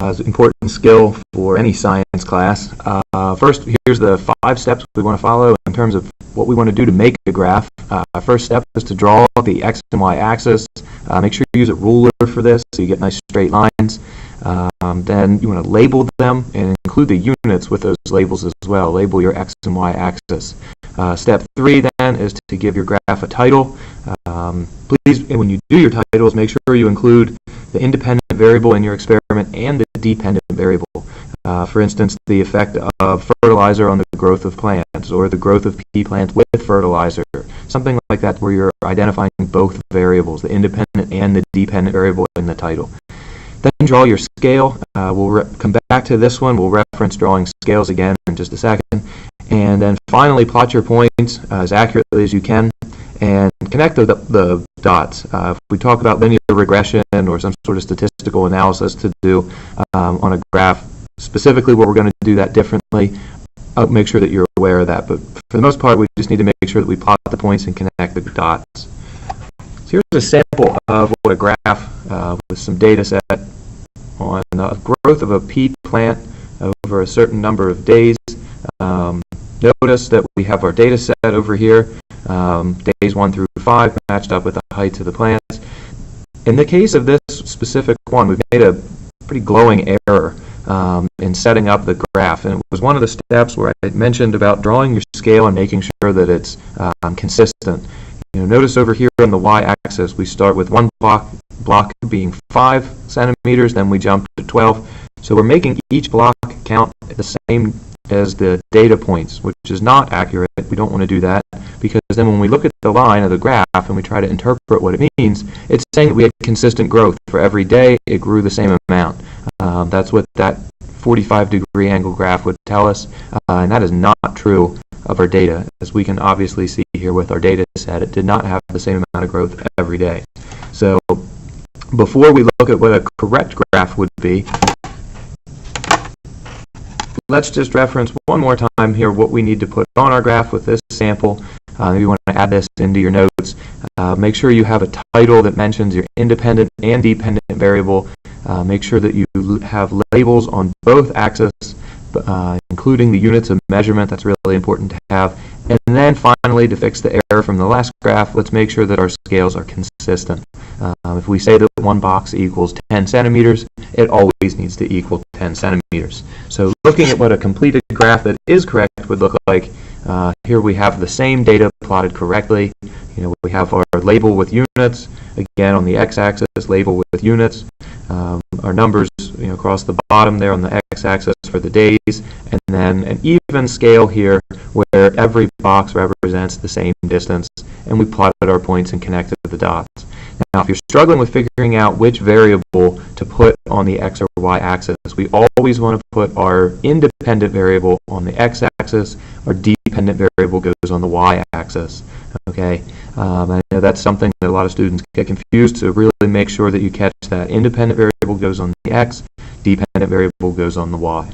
is an important skill for any science class. First, here's the 5 steps we want to follow in terms of what we want to do to make a graph. First step is to draw the x and y axis. Make sure you use a ruler for this so you get nice straight lines. Then you want to label them and include the units with those labels as well. Label your x and y axis. Step 3 then is to give your graph a title. Please, when you do your titles, make sure you include the independent variable in your experiment and the dependent variable. For instance, the effect of fertilizer on the growth of plants, or the growth of pea plants with fertilizer. Something like that where you're identifying both variables, the independent and the dependent variable in the title. Then draw your scale. We'll come back to this one. We'll reference drawing scales again in just a second. And then finally plot your points as accurately as you can and connect the dots. If we talk about linear regression or some sort of statistical analysis to do on a graph, specifically where we're going to do that differently, I'll make sure that you're aware of that. But for the most part, we just need to make sure that we plot the points and connect the dots. So here's a sample of what a graph with some data set on the growth of a pea plant over a certain number of days. Notice that we have our data set over here, days 1 through 5 matched up with the heights of the plants. In the case of this specific one, we've made a pretty glowing error in setting up the graph, and it was one of the steps where I mentioned about drawing your scale and making sure that it's consistent. Notice over here on the y-axis we start with one block being 5 centimeters, then we jump to 12. So we're making each block count the same as the data points, which is not accurate. We don't want to do that, because then when we look at the line of the graph and we try to interpret what it means, it's saying that we had consistent growth. For every day, it grew the same amount. That's what that 45-degree angle graph would tell us, and that is not true of our data. As we can obviously see here with our data set, it did not have the same amount of growth every day. So before we look at what a correct graph would be, let's just reference one more time here what we need to put on our graph with this sample. Maybe you want to add this into your notes. Make sure you have a title that mentions your independent and dependent variable. Make sure that you have labels on both axes, including the units of measurement. That's really important to have. And then finally, to fix the error from the last graph, let's make sure that our scales are consistent. If we say that one box equals 10 centimeters, it always needs to equal 10 centimeters. So looking at what a completed graph that is correct would look like, here we have the same data plotted correctly. We have our label with units, again on the x-axis, label with units. Our numbers across the bottom there on the x-axis for the days, and then an even scale here where every box represents the same distance, and we plotted our points and connected the dots. Now, if you're struggling with figuring out which variable to put on the x or y axis, we always want to put our independent variable on the x-axis. Our dependent variable goes on the y-axis. Okay, I know that's something that a lot of students get confused, so really make sure that you catch that. Independent variable goes on the x, dependent variable goes on the y.